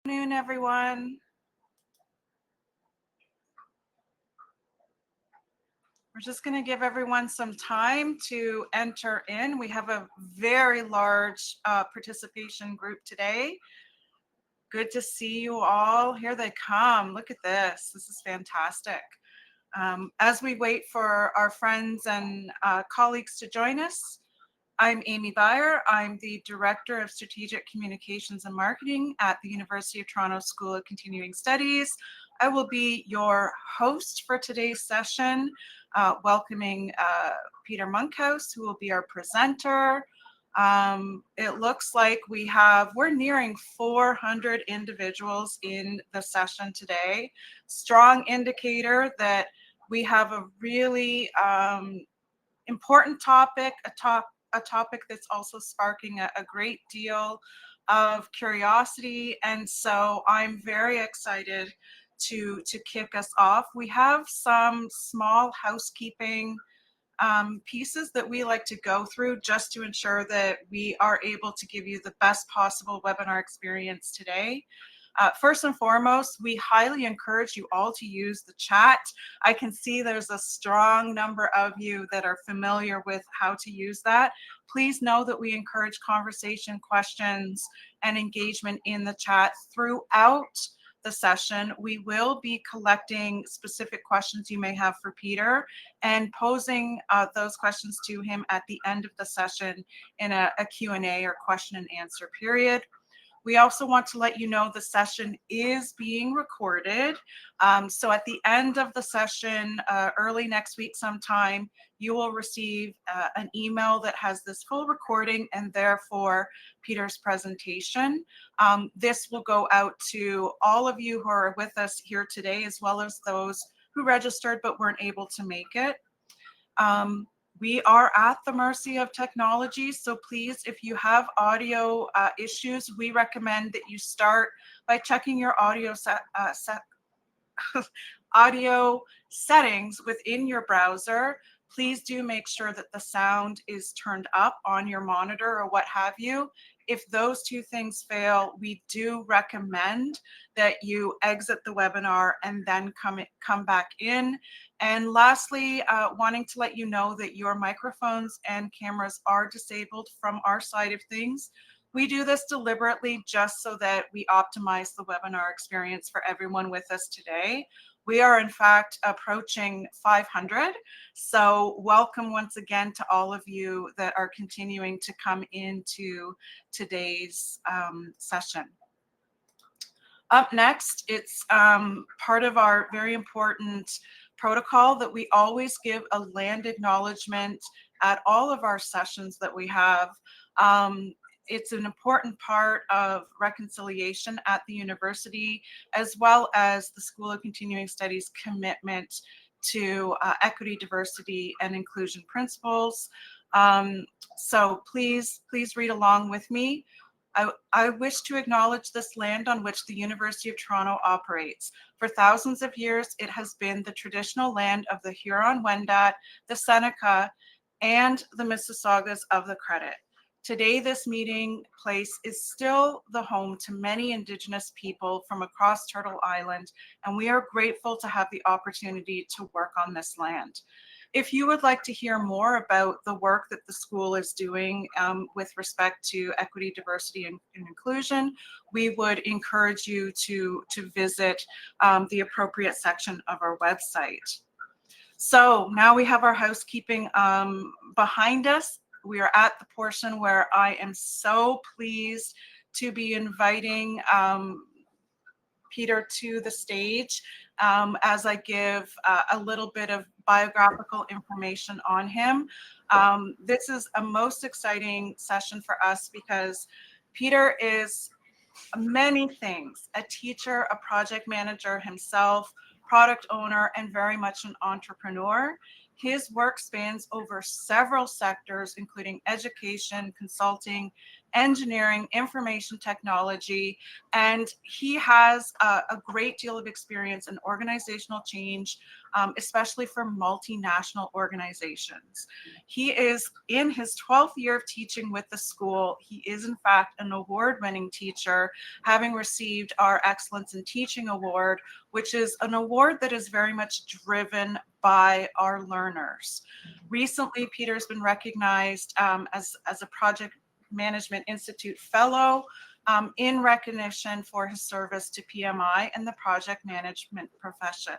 Good afternoon, everyone. We're just going to give everyone some time to enter in. We have a very large participation group today. Good to see you all. Here they come. Look at this. This is fantastic. As we wait for our friends and colleagues to join us, I'm Amy Byer. I'm the Director of Strategic Communications and Marketing at the University of Toronto School of Continuing Studies. I will be your host for today's session, welcoming Peter Monkhouse, who will be our presenter. It looks like we're nearing 400 individuals in the session today. Strong indicator that we have a really important topic, a topic that's also sparking a great deal of curiosity. And so I'm very excited to kick us off. We have some small housekeeping pieces that we like to go through just to ensure that we are able to give you the best possible webinar experience today. First and foremost, we highly encourage you all to use the chat. I can see there's a strong number of you that are familiar with how to use that. Please know that we encourage conversation, questions, and engagement in the chat throughout the session. We will be collecting specific questions you may have for Peter and posing those questions to him at the end of the session in a Q&A or question and answer period. We also want to let you know the session is being recorded. So at the end of the session, early next week sometime, you will receive an email that has this full recording and therefore Peter's presentation. This will go out to all of you who are with us here today, as well as those who registered but weren't able to make it. We are at the mercy of technology, so please, if you have audio issues, we recommend that you start by checking your audio audio settings within your browser. Please do make sure that the sound is turned up on your monitor or what have you. If those two things fail, we do recommend that you exit the webinar and then come back in. And lastly, wanting to let you know that your microphones and cameras are disabled from our side of things. We do this deliberately just so that we optimize the webinar experience for everyone with us today. We are in fact approaching 500. So welcome once again to all of you that are continuing to come into today's session. Up next, it's part of our very important protocol that we always give a land acknowledgement at all of our sessions that we have. It's an important part of reconciliation at the university, as well as the School of Continuing Studies commitment to equity, diversity, and inclusion principles. So please read along with me. I wish to acknowledge this land on which the University of Toronto operates. For thousands of years, it has been the traditional land of the Huron-Wendat, the Seneca, and the Mississaugas of the Credit. Today, this meeting place is still the home to many Indigenous people from across Turtle Island, and we are grateful to have the opportunity to work on this land. If you would like to hear more about the work that the school is doing with respect to equity, diversity, and inclusion, we would encourage you to visit the appropriate section of our website. So now we have our housekeeping behind us. We are at the portion where I am so pleased to be inviting Peter to the stage as I give a little bit of biographical information on him. This is a most exciting session for us because Peter is many things: a teacher, a project manager himself, product owner, and very much an entrepreneur. His work spans over several sectors, including education, consulting, engineering, information technology, and he has a great deal of experience in organizational change, especially for multinational organizations. He is in his 12th year of teaching with the school. He is, in fact, an award-winning teacher, having received our Excellence in Teaching Award, which is an award that is very much driven by our learners. Recently, Peter's been recognized as a Project Management Institute Fellow in recognition for his service to PMI and the project management profession.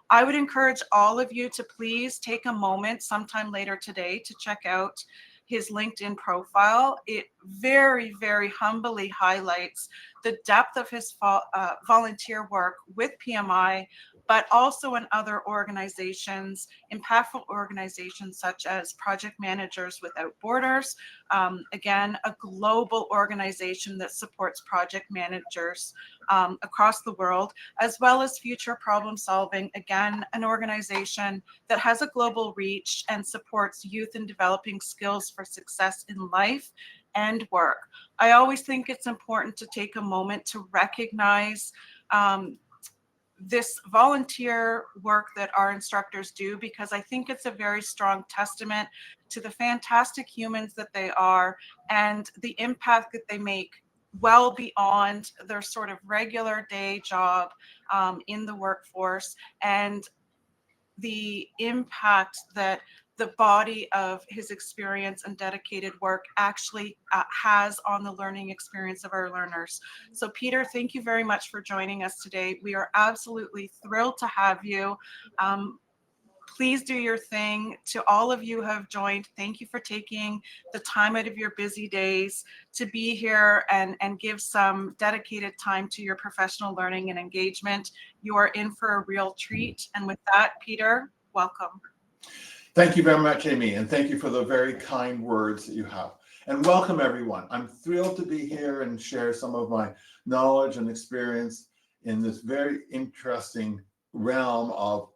I would encourage all of you to please take a moment sometime later today to check out his LinkedIn profile. It very, very humbly highlights the depth of his volunteer work with PMI, but also in other organizations, impactful organizations such as Project Managers Without Borders, again, a global organization that supports project managers across the world, as well as Future Problem Solving, again, an organization that has a global reach and supports youth in developing skills for success in life and work. I always think it's important to take a moment to recognize this volunteer work that our instructors do, because I think it's a very strong testament to the fantastic humans that they are and the impact that they make well beyond their sort of regular day job in the workforce, and the impact that the body of his experience and dedicated work actually has on the learning experience of our learners. So Peter, thank you very much for joining us today. We are absolutely thrilled to have you. Please do your thing. To all of you who have joined, thank you for taking the time out of your busy days to be here and give some dedicated time to your professional learning and engagement. You are in for a real treat. And with that, Peter, welcome. Thank you very much, Amy, and thank you for the very kind words that you have. And welcome, everyone. I'm thrilled to be here and share some of my knowledge and experience in this very interesting realm of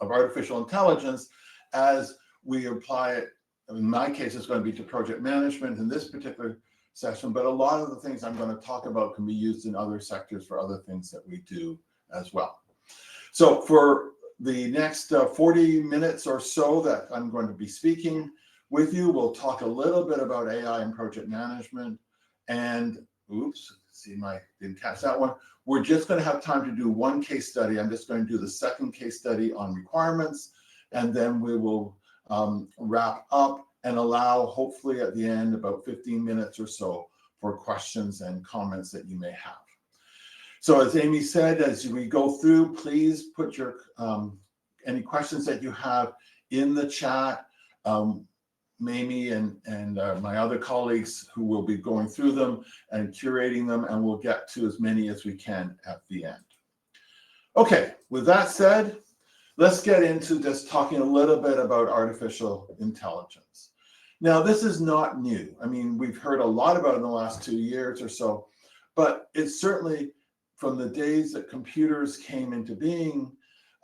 artificial intelligence as we apply it. In my case, it's going to be to project management in this particular session, but a lot of the things I'm going to talk about can be used in other sectors for other things that we do as well. So for the next 40 minutes or so that I'm going to be speaking with you, we'll talk a little bit about AI and project management. And didn't catch that one. We're just going to have time to do one case study. I'm just going to do the second case study on requirements, and then we will wrap up and allow, hopefully at the end, about 15 minutes or so for questions and comments that you may have. So as Amy said, as we go through, please put your any questions that you have in the chat. Mamie and my other colleagues who will be going through them and curating them, and we'll get to as many as we can at the end. Okay, with that said, let's get into just talking a little bit about artificial intelligence. Now, this is not new. I mean, we've heard a lot about it in the last 2 years or so, but it's certainly from the days that computers came into being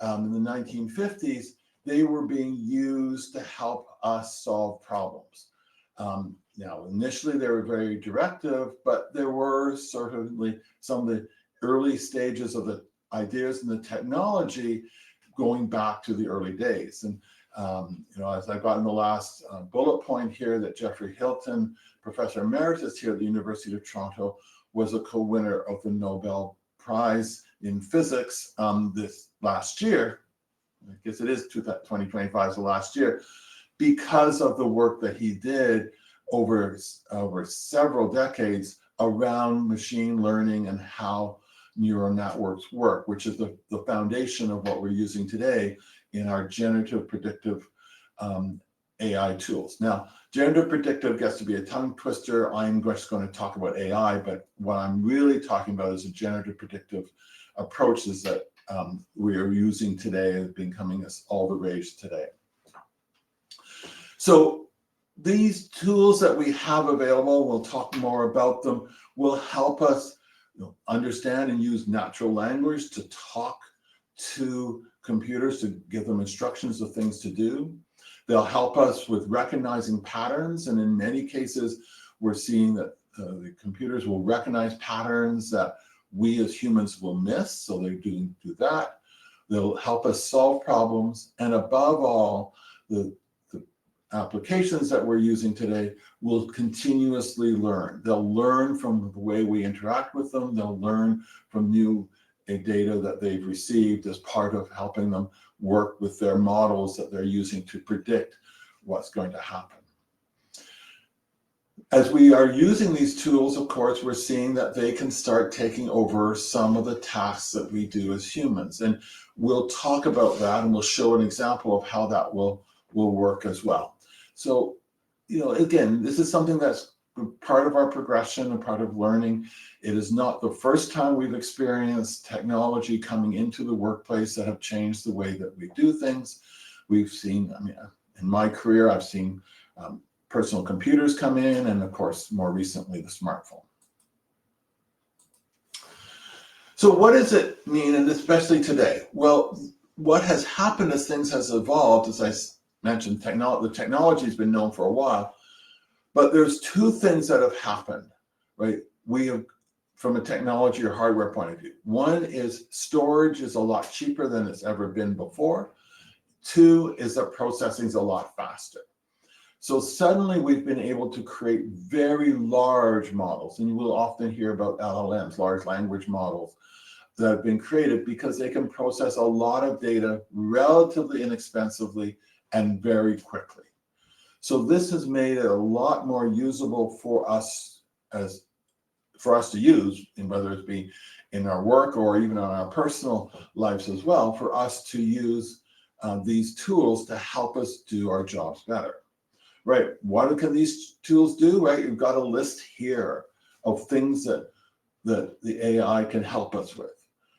in the 1950s, they were being used to help us solve problems. Now, initially they were very directive, but there were certainly some of the early stages of the ideas and the technology going back to the early days. And as I got in the last bullet point here, that Geoffrey Hilton, Professor Emeritus here at the University of Toronto, was a co-winner of the Nobel Prize in Physics this last year. I guess it is 2025 is the last year, because of the work that he did over several decades around machine learning and how neural networks work, which is the foundation of what we're using today in our generative predictive AI tools. Now, generative predictive gets to be a tongue twister. I'm just going to talk about AI, but what I'm really talking about is a generative predictive approaches that we are using today, have been coming us all the rage today. So these tools that we have available, we'll talk more about them, will help us understand and use natural language to talk to computers, to give them instructions of things to do. They'll help us with recognizing patterns, and in many cases, we're seeing that the computers will recognize patterns that we as humans will miss, so they do that. They'll help us solve problems, and above all, the applications that we're using today will continuously learn. They'll learn from the way we interact with them. They'll learn from new data that they've received as part of helping them work with their models that they're using to predict what's going to happen. As we are using these tools, of course, we're seeing that they can start taking over some of the tasks that we do as humans. And we'll talk about that, and we'll show an example of how that will work as well. So, again, this is something that's part of our progression and part of learning. It is not the first time we've experienced technology coming into the workplace that have changed the way that we do things. We've seen, in my career, I've seen personal computers come in, and of course, more recently, the smartphone. So what does it mean, and especially today? Well, what has happened as things has evolved, as I mentioned, the technology has been known for a while, but there's two things that have happened, right? We have, from a technology or hardware point of view. One is storage is a lot cheaper than it's ever been before. Two is that processing is a lot faster. So suddenly we've been able to create very large models, and you will often hear about LLMs, large language models, that have been created because they can process a lot of data relatively inexpensively and very quickly. So this has made it a lot more usable for us to use, and whether it be in our work or even on our personal lives as well, for us to use these tools to help us do our jobs better. Right, what can these tools do? Right, you've got a list here of things that the AI can help us with.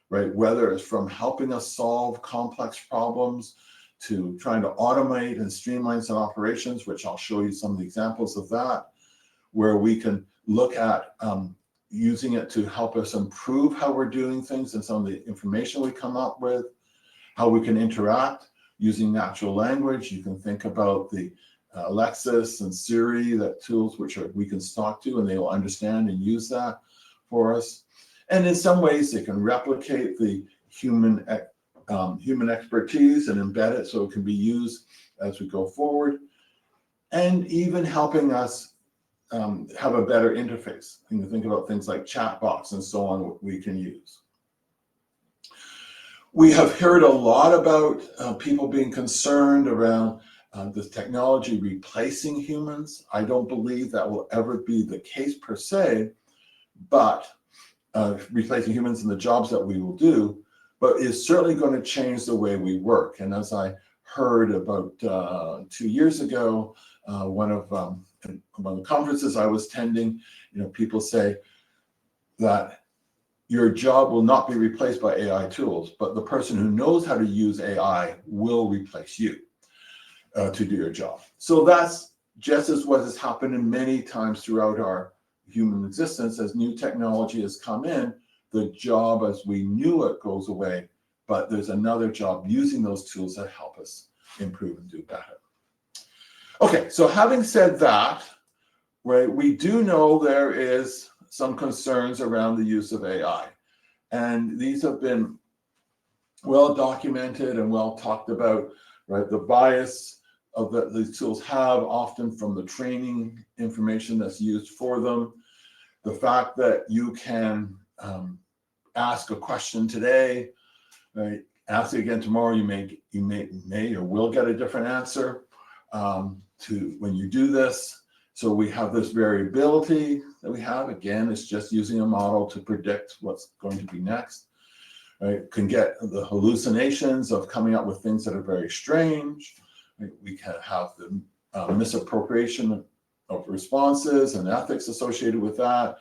Right, whether it's from helping us solve complex problems to trying to automate and streamline some operations, which I'll show you some of the examples of that, where we can look at using it to help us improve how we're doing things and some of the information we come up with, how we can interact using natural language. You can think about the Alexis and Siri, that tools which we can talk to, and they will understand and use that for us. And in some ways, they can replicate the human expertise and embed it so it can be used as we go forward, and even helping us have a better interface. You can think about things like chatbots and so on that we can use. We have heard a lot about people being concerned around this technology replacing humans. I don't believe that will ever be the case per se, but replacing humans in the jobs that we will do, but is certainly going to change the way we work. And as I heard about 2 years ago, one of the conferences I was attending, people say that your job will not be replaced by AI tools, but the person who knows how to use AI will replace you to do your job. So that's just as what has happened in many times throughout our human existence. As new technology has come in, the job as we knew it goes away, but there's another job using those tools that help us improve and do better. Okay, so having said that, right, we do know there is some concerns around the use of AI. And these have been well documented and well talked about, right? The bias of that these tools have, often from the training information that's used for them. The fact that you can ask a question today, right? Ask it again tomorrow, you may or will get a different answer to when you do this. So we have this variability that we have. Again, it's just using a model to predict what's going to be next. Right? Can get the hallucinations of coming up with things that are very strange. Right? We can have the misappropriation of responses and ethics associated with that,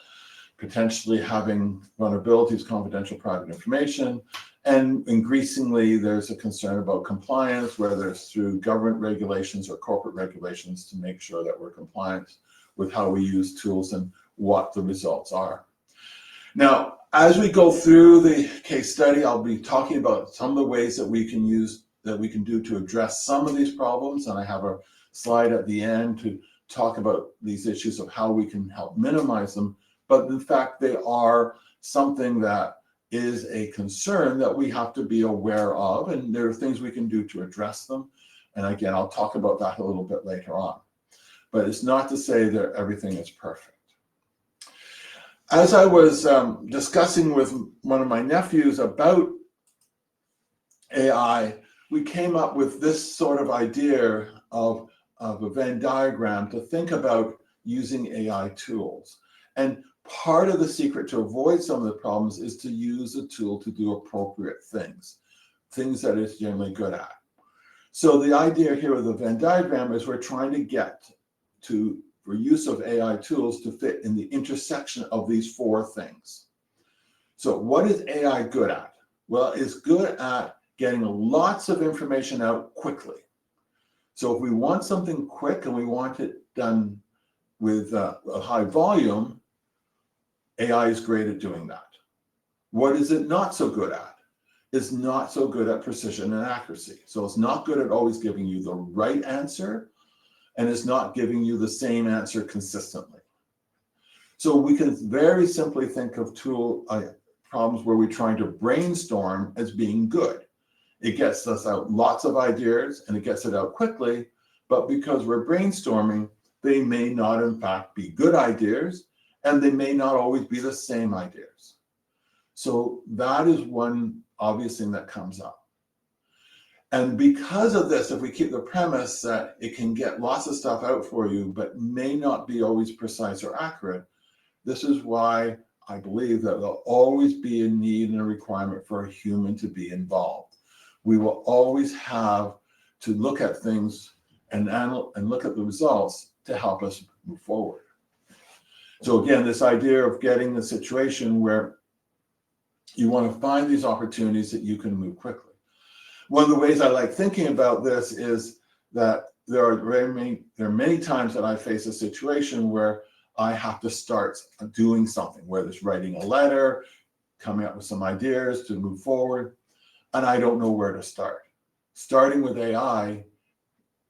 potentially having vulnerabilities, confidential private information. And increasingly, there's a concern about compliance, whether it's through government regulations or corporate regulations, to make sure that we're compliant with how we use tools and what the results are. Now, as we go through the case study, I'll be talking about some of the ways that we can use, that we can do to address some of these problems. And I have a slide at the end to talk about these issues of how we can help minimize them, but in fact, they are something that is a concern that we have to be aware of, and there are things we can do to address them. And again, I'll talk about that a little bit later on. But it's not to say that everything is perfect. As I was discussing with one of my nephews about AI, we came up with this sort of idea of a Venn diagram to think about using AI tools. And part of the secret to avoid some of the problems is to use a tool to do appropriate things that it's generally good at. So the idea here with the Venn diagram is we're trying to get to, for use of AI tools, to fit in the intersection of these four things. So what is AI good at? Well, it's good at getting lots of information out quickly. So if we want something quick and we want it done with a high volume, AI is great at doing that. What is it not so good at? It's not so good at precision and accuracy. So it's not good at always giving you the right answer, and it's not giving you the same answer consistently. So we can very simply think of problems where we're trying to brainstorm as being good. It gets us out lots of ideas and it gets it out quickly, but because we're brainstorming, they may not in fact be good ideas, and they may not always be the same ideas. So that is one obvious thing that comes up. And because of this, if we keep the premise that it can get lots of stuff out for you, but may not be always precise or accurate, this is why I believe that there'll always be a need and a requirement for a human to be involved. We will always have to look at things and look at the results to help us move forward. So again, this idea of getting the situation where you want to find these opportunities that you can move quickly. One of the ways I like thinking about this is that there are many times that I face a situation where I have to start doing something, whether it's writing a letter, coming up with some ideas to move forward, and I don't know where to start. Starting with AI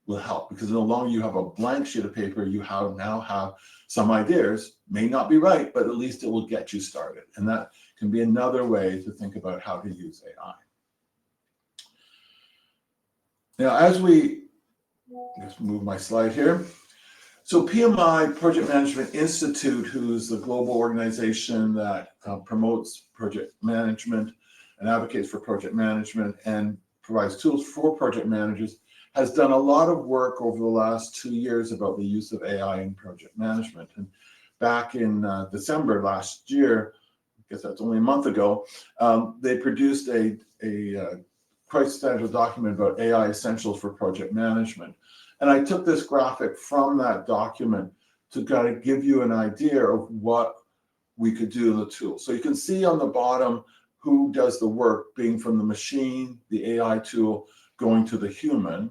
will help, because no longer you have a blank sheet of paper, you now have some ideas, may not be right, but at least it will get you started. And that can be another way to think about how to use AI. Now, as let's move my slide here. So PMI, Project Management Institute, who's the global organization that promotes project management and advocates for project management and provides tools for project managers, has done a lot of work over the last 2 years about the use of AI in project management. And back in December last year, I guess that's only a month ago, they produced a quite substantial document about AI essentials for project management. And I took this graphic from that document to kind of give you an idea of what we could do in the tool. So you can see on the bottom who does the work, being from the machine, the AI tool, going to the human.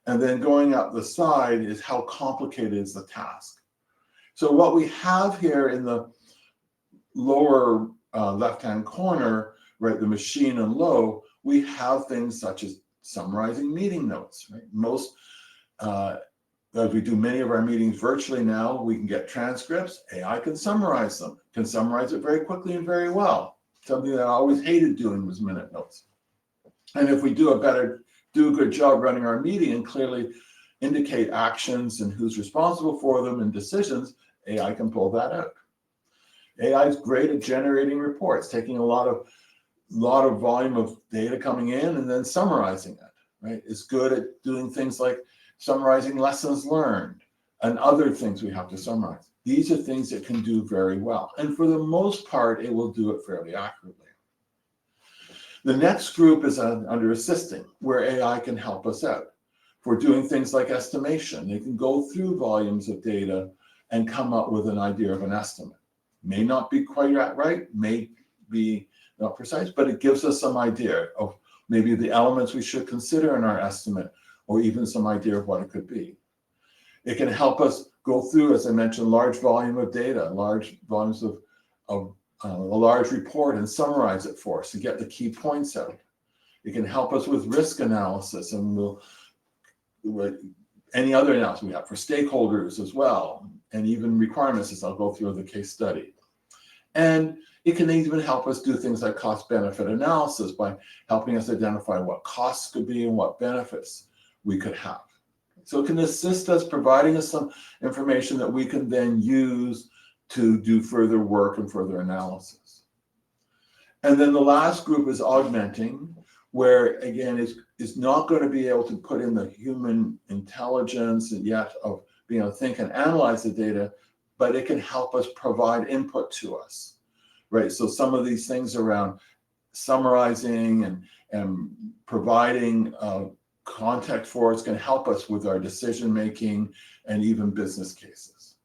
And then going up the side is how complicated is the task. So what we have here in the lower left-hand corner, right, the machine and low, we have things such as summarizing meeting notes, right? As we do many of our meetings virtually now, we can get transcripts. AI can summarize them, can summarize it very quickly and very well. Something that I always hated doing was minute notes. And if we do a good job running our meeting and clearly indicate actions and who's responsible for them and decisions, AI can pull that out. AI is great at generating reports, taking a lot of volume of data coming in and then summarizing it, right? It's good at doing things like summarizing lessons learned and other things we have to summarize. These are things it can do very well. And for the most part, it will do it fairly accurately. The next group is under assisting, where AI can help us out. For doing things like estimation, they can go through volumes of data and come up with an idea of an estimate. May not be quite right, may be not precise, but it gives us some idea of maybe the elements we should consider in our estimate, or even some idea of what it could be. It can help us go through, as I mentioned, large volume of data, large volumes of a large report and summarize it for us to get the key points out. It can help us with risk analysis, and any other analysis we have for stakeholders as well, and even requirements, as I'll go through the case study. And it can even help us do things like cost benefit analysis by helping us identify what costs could be and what benefits we could have. So it can assist us, providing us some information that we can then use to do further work and further analysis. And then the last group is augmenting, where again is not going to be able to put in the human intelligence and yet of being able to think and analyze the data, but it can help us provide input to us, right? So some of these things around summarizing and providing context for us can help us with our decision making and even business cases.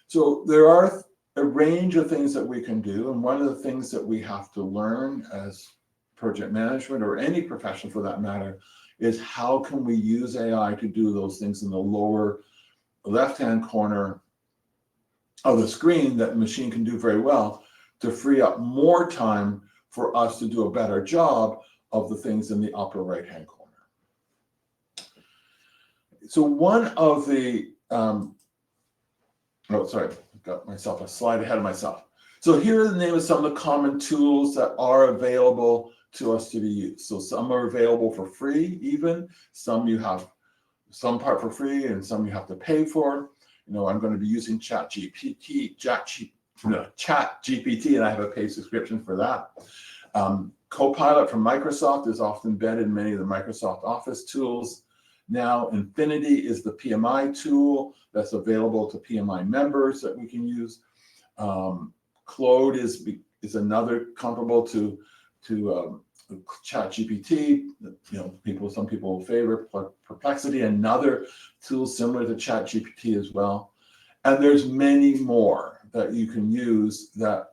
So there are a range of things that we can do, and one of the things that we have to learn as project management or any profession for that matter is how can we use AI to do those things in the lower left-hand corner of the screen that the machine can do very well to free up more time for us to do a better job of the things in the upper right-hand corner. So one of the, got myself a slide ahead of myself. So here are the name of some of the common tools that are available to us to be used. So some are available for free even, some you have some part for free and some you have to pay for. You know, I'm going to be using ChatGPT, and I have a paid subscription for that. Copilot from Microsoft is often embedded in many of the Microsoft Office tools. Now, Infinity is the PMI tool that's available to PMI members that we can use. Claude is another comparable to ChatGPT. You know, some people favor Perplexity, another tool similar to ChatGPT as well. And there's many more that you can use that,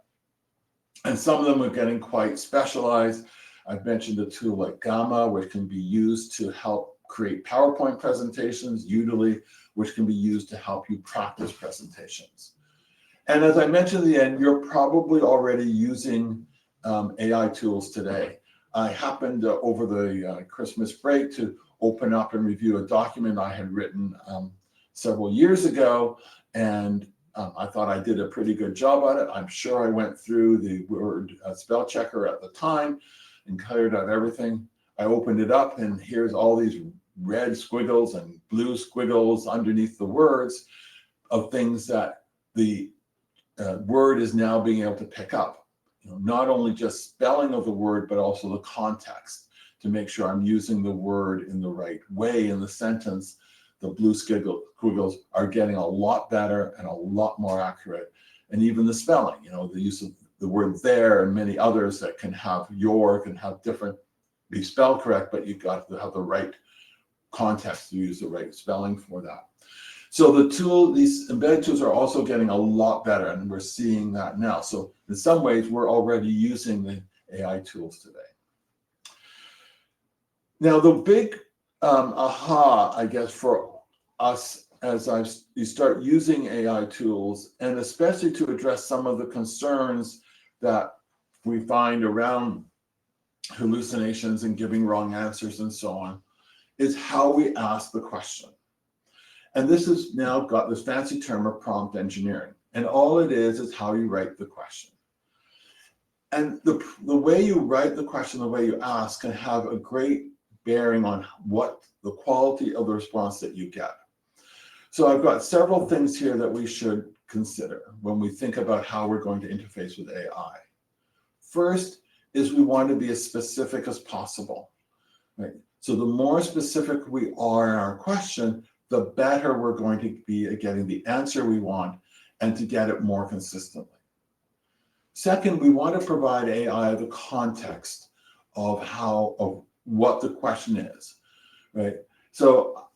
and some of them are getting quite specialized. I've mentioned a tool like Gamma, which can be used to help create PowerPoint presentations, Udemy, which can be used to help you practice presentations. And as I mentioned at the end, you're probably already using AI tools today. I happened over the Christmas break to open up and review a document I had written several years ago, and I thought I did a pretty good job on it. I'm sure I went through the word spell checker at the time and cleared out everything. I opened it up, and here's all these red squiggles and blue squiggles underneath the words of things that the word is now being able to pick up. You know, not only just spelling of the word, but also the context to make sure I'm using the word in the right way in the sentence. The blue squiggles are getting a lot better and a lot more accurate. And even the spelling, you know, the use of the word there and many others that can have different, be spelled correct, but you've got to have the right context to use the right spelling for that. So these embedded tools are also getting a lot better, and we're seeing that now. So in some ways, we're already using the AI tools today. Now, the big aha, I guess, for us as you start using AI tools, and especially to address some of the concerns that we find around hallucinations and giving wrong answers and so on, is how we ask the question. And this has now got this fancy term of prompt engineering. And all it is how you write the question. And the way you write the question, the way you ask, can have a great bearing on what the quality of the response that you get. So I've got several things here that we should consider when we think about how we're going to interface with AI. First is we want to be as specific as possible, right? So the more specific we are in our question, the better we're going to be at getting the answer we want and to get it more consistently. Second, we want to provide AI the context of what the question is, right? So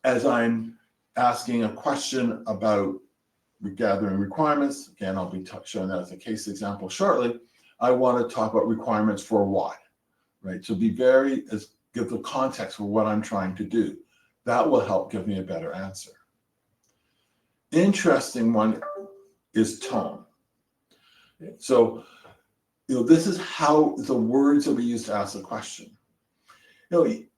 as I'm asking a question about gathering requirements, again, I'll be showing that as a case example shortly, I want to talk about requirements for what, right? So give the context for what I'm trying to do. That will help give me a better answer. Interesting one is tone. So, this is how the words that we use to ask the question.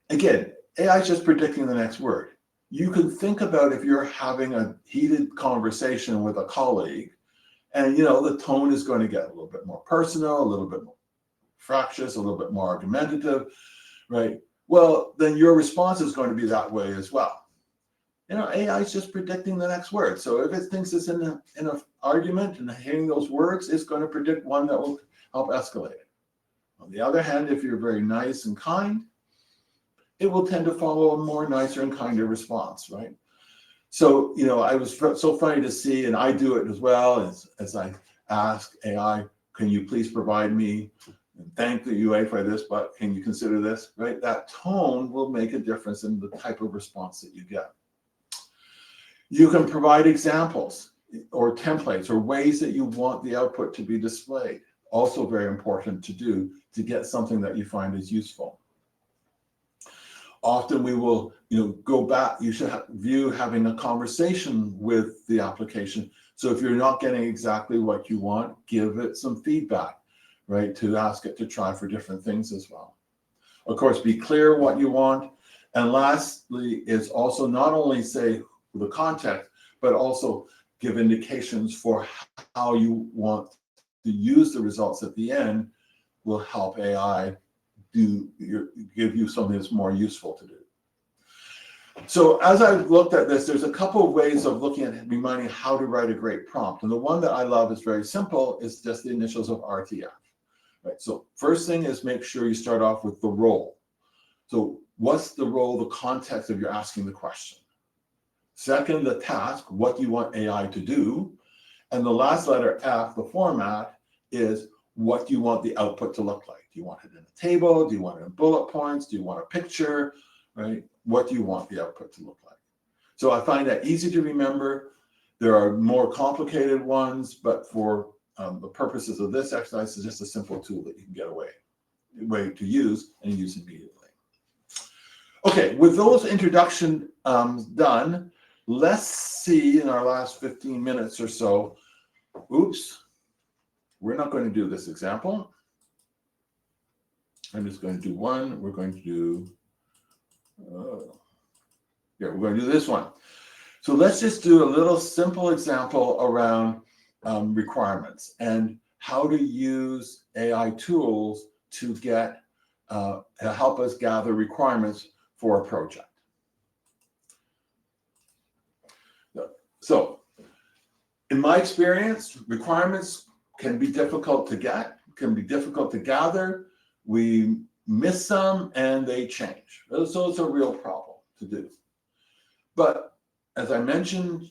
Again, AI is just predicting the next word. you can think about if you're having a heated conversation with a colleague, and the tone is going to get a little bit more personal, a little bit more fractious, a little bit more argumentative, right? Well, then your response is going to be that way as well. AI is just predicting the next word. So if it thinks it's in an argument and hearing those words, it's going to predict one that will help escalate it. On the other hand, if you're very nice and kind, it will tend to follow a more nicer and kinder response, right? So, I was so funny to see, and I do it as well, as I ask AI, can you please provide me, and thank the UA for this, but can you consider this, right? That tone will make a difference in the type of response that you get. You can provide examples or templates or ways that you want the output to be displayed. Also very important to do to get something that you find is useful. Often we will, go back. You should view having a conversation with the application. So if you're not getting exactly what you want, give it some feedback, right? To ask it to try for different things as well. Of course, be clear what you want. And lastly, is also not only say the context, but also give indications for how you want to use the results at the end will help AI give you something that's more useful to do. So as I've looked at this, there's a couple of ways of looking at reminding how to write a great prompt. And the one that I love is very simple. It's just the initials of RTF. Right. So first thing is make sure you start off with the role. So what's the role, the context of you're asking the question? Second, the task, what do you want AI to do? And the last letter F, the format, is what do you want the output to look like? Do you want it in a table? Do you want it in bullet points? Do you want a picture? Right? What do you want the output to look like? So I find that easy to remember. There are more complicated ones, but for the purposes of this exercise, it's just a simple tool that you can get a way to use and use immediately. Okay, with those introduction done, let's see in our last 15 minutes or so. Oops, we're not going to do this example. I'm just going to do one. We're going to do, we're going to do this one. So let's just do a little simple example around requirements and how to use AI tools to help us gather requirements for a project. So in my experience, requirements can be difficult to get, can be difficult to gather. We miss some and they change. So it's a real problem to do. But as I mentioned,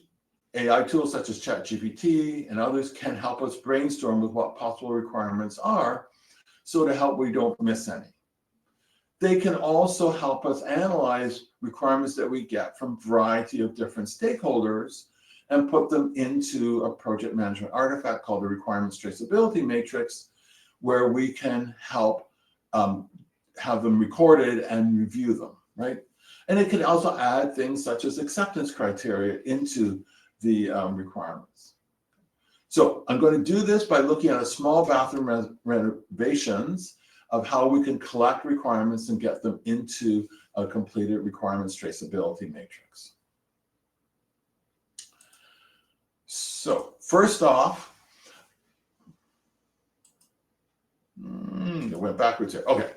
AI tools such as ChatGPT and others can help us brainstorm with what possible requirements are, so to help we don't miss any. They can also help us analyze requirements that we get from a variety of different stakeholders and put them into a project management artifact called the requirements traceability matrix, where we can help have them recorded and review them, right? And it can also add things such as acceptance criteria into the requirements. So I'm going to do this by looking at a small bathroom renovations of how we can collect requirements and get them into a completed requirements traceability matrix. So first off, it went backwards here. Okay.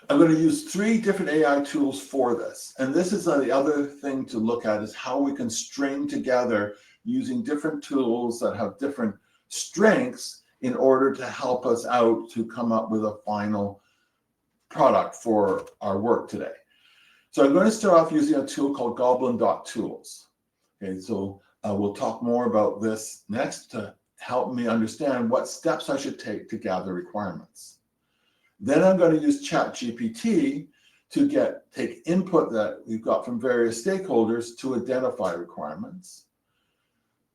I'm going to use 3 different AI tools for this. And this is the other thing to look at, is how we can string together using different tools that have different strengths in order to help us out to come up with a final product for our work today. So I'm going to start off using a tool called goblin.tools. Okay, so we'll talk more about this next to help me understand what steps I should take to gather requirements. Then I'm going to use ChatGPT to take input that we've got from various stakeholders to identify requirements.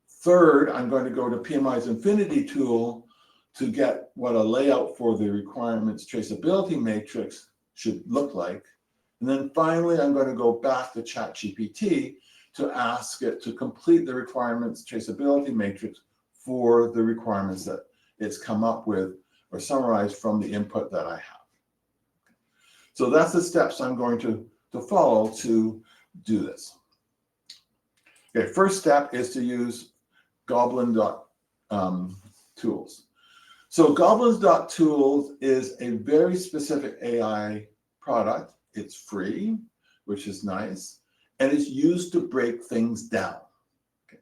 Third, I'm going to go to PMI's Infinity tool to get what a layout for the requirements traceability matrix should look like. And then finally, I'm going to go back to ChatGPT to ask it to complete the requirements traceability matrix for the requirements that it's come up with or summarized from the input that I have. So that's the steps I'm going to follow to do this. Okay, first step is to use goblin.tools. So goblins.tools is a very specific AI product. It's free, which is nice, and it's used to break things down. Okay.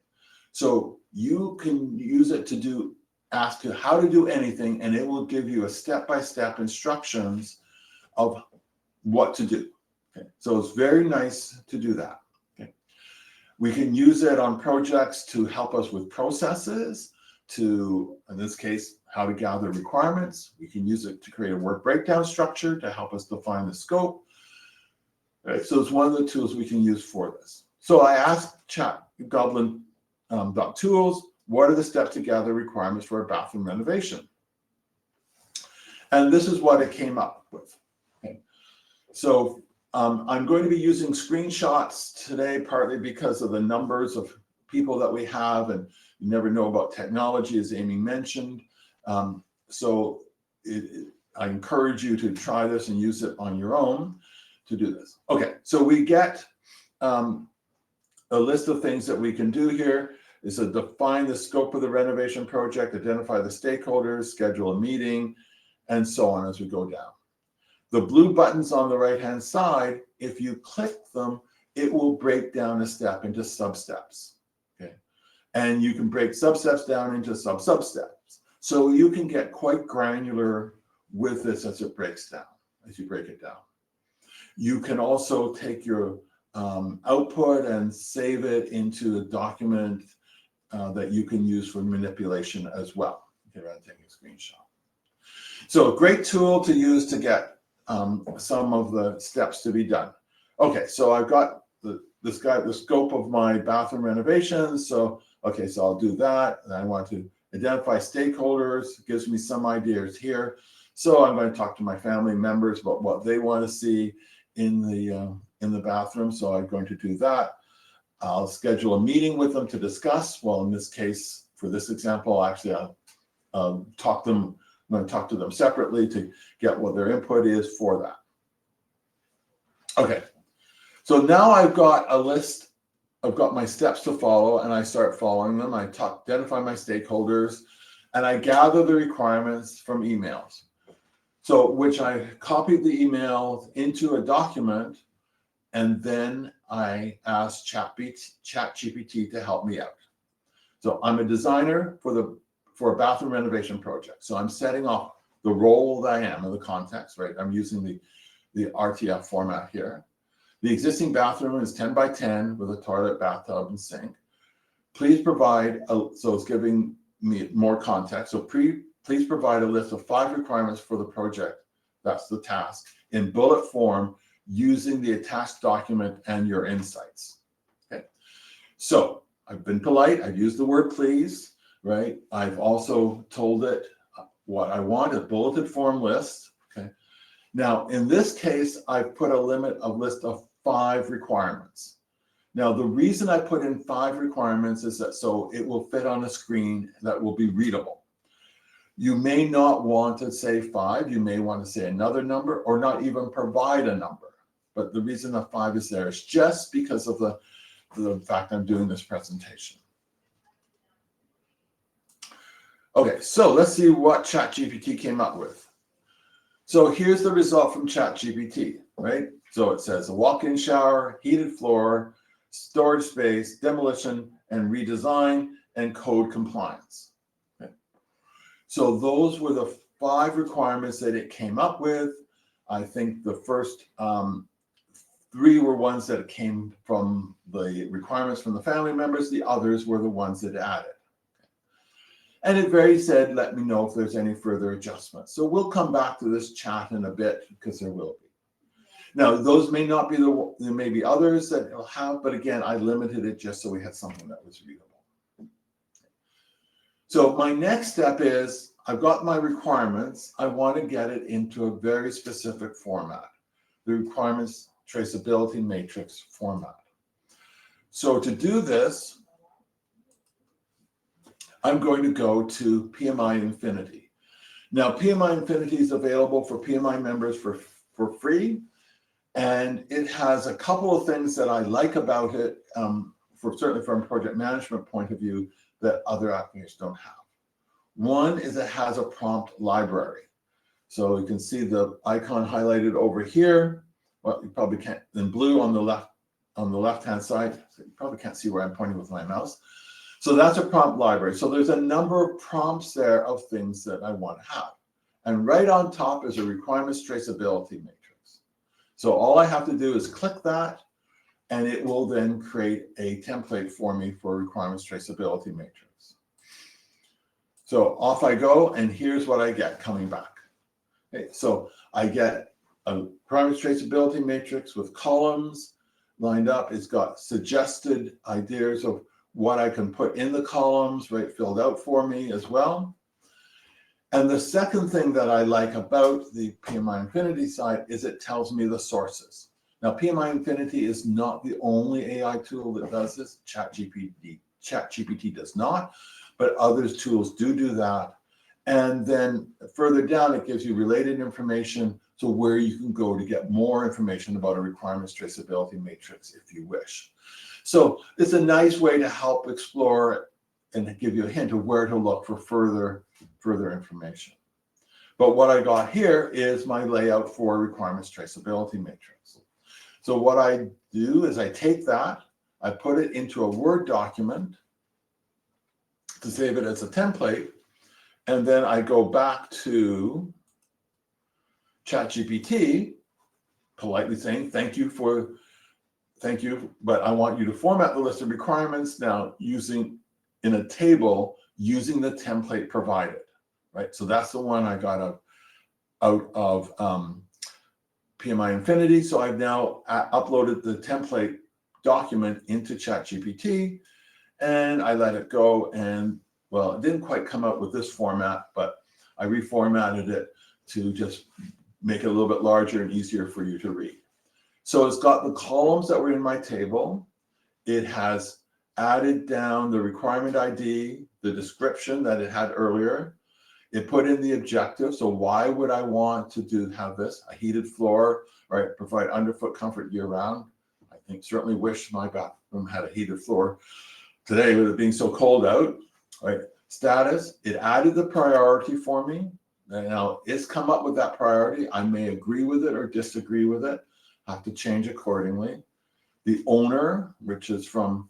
So you can use it to ask you how to do anything, and it will give you a step-by-step instructions of what to do. Okay. So it's very nice to do that. Okay. We can use it on projects to help us with processes, to, in this case, how to gather requirements. We can use it to create a work breakdown structure to help us define the scope. Right, so it's one of the tools we can use for this. So I asked goblin.tools, what are the steps to gather requirements for a bathroom renovation? And this is what it came up with. Okay. So I'm going to be using screenshots today, partly because of the numbers of people that we have, and you never know about technology, as Amy mentioned. I encourage you to try this and use it on your own to do this. Okay, so we get a list of things that we can do here. Is to define the scope of the renovation project, identify the stakeholders, schedule a meeting, and so on as we go down. The blue buttons on the right-hand side, if you click them, it will break down a step into sub-steps. Okay, and you can break sub-steps down into sub-sub-steps. So you can get quite granular with this as it breaks down, as you break it down. You can also take your output and save it into a document that you can use for manipulation as well. Okay, rather than taking a screenshot. So a great tool to use to get some of the steps to be done. Okay, so I've got the scope of my bathroom renovations. So, okay, so I'll do that. And I want to identify stakeholders. It gives me some ideas here. So I'm going to talk to my family members about what they want to see in the bathroom. So I'm going to do that. I'll schedule a meeting with them to discuss. Well, in this case, for this example, actually, I'm going to talk to them separately to get what their input is for that. Okay, so now I've got a list. I've got my steps to follow, and I start following them. I identify my stakeholders, and I gather the requirements from emails. So, which I copied the emails into a document, and then I asked ChatGPT to help me out. So I'm a designer for a bathroom renovation project. So I'm setting off the role that I am in the context, right? I'm using the RTF format here. The existing bathroom is 10 by 10 with a toilet, bathtub, and sink. Please provide, so it's giving me more context. So please provide a list of 5 requirements for the project. That's the task in bullet form, using the attached document and your insights. Okay, so I've been polite. I've used the word please, right? I've also told it what I want, a bulleted form list. Okay, now in this case, I've put a list of 5 requirements. Now the reason I put in 5 requirements is that so it will fit on a screen that will be readable. You may not want to say 5. You may want to say another number or not even provide a number. But the reason the 5 is there is just because of the fact I'm doing this presentation. Okay, so let's see what ChatGPT came up with. So here's the result from ChatGPT, right? So it says a walk-in shower, heated floor, storage space, demolition and redesign, and code compliance. Okay. So those were the 5 requirements that it came up with. I think the first 3 were ones that came from the requirements from the family members. The others were the ones that added. And it very said, let me know if there's any further adjustments. So we'll come back to this chat in a bit because there will be. Now, those may not be there may be others that it'll have, but again, I limited it just so we had something that was readable. So my next step is I've got my requirements. I want to get it into a very specific format. The requirements traceability matrix format. So to do this, I'm going to go to PMI Infinity. Now, PMI Infinity is available for PMI members for free, and it has a couple of things that I like about it certainly from a project management point of view, that other applications don't have. One is it has a prompt library. So you can see the icon highlighted over here. Well, you probably can't, in blue on the left-hand side. So you probably can't see where I'm pointing with my mouse. So that's a prompt library. So there's a number of prompts there of things that I want to have. And right on top is a requirements traceability matrix. So all I have to do is click that, and it will then create a template for me for a requirements traceability matrix. So off I go, and here's what I get coming back. Okay, so I get a requirements traceability matrix with columns lined up. It's got suggested ideas of what I can put in the columns, right, filled out for me as well. And the second thing that I like about the PMI Infinity side is it tells me the sources. Now, PMI Infinity is not the only AI tool that does this. ChatGPT does not, but other tools do that. And then further down, it gives you related information to where you can go to get more information about a requirements traceability matrix if you wish. So it's a nice way to help explore and give you a hint of where to look for further information. But what I got here is my layout for a requirements traceability matrix. So what I do is I take that, I put it into a Word document to save it as a template, and then I go back to ChatGPT, politely saying, thank you, but I want you to format the list of requirements now in a table using the template provided, right? So that's the one I got out of PMI Infinity. So I've now uploaded the template document into ChatGPT, and I let it go. And well, it didn't quite come out with this format, but I reformatted it to just make it a little bit larger and easier for you to read. So it's got the columns that were in my table. It has added down the requirement ID, the description that it had earlier. It put in the objective. So why would I want to have this? A heated floor, right? Provide underfoot comfort year round. I think certainly wish my bathroom had a heated floor today with it being so cold out, right? Status, it added the priority for me. Now it's come up with that priority. I may agree with it or disagree with it. I have to change accordingly. The owner, which is from,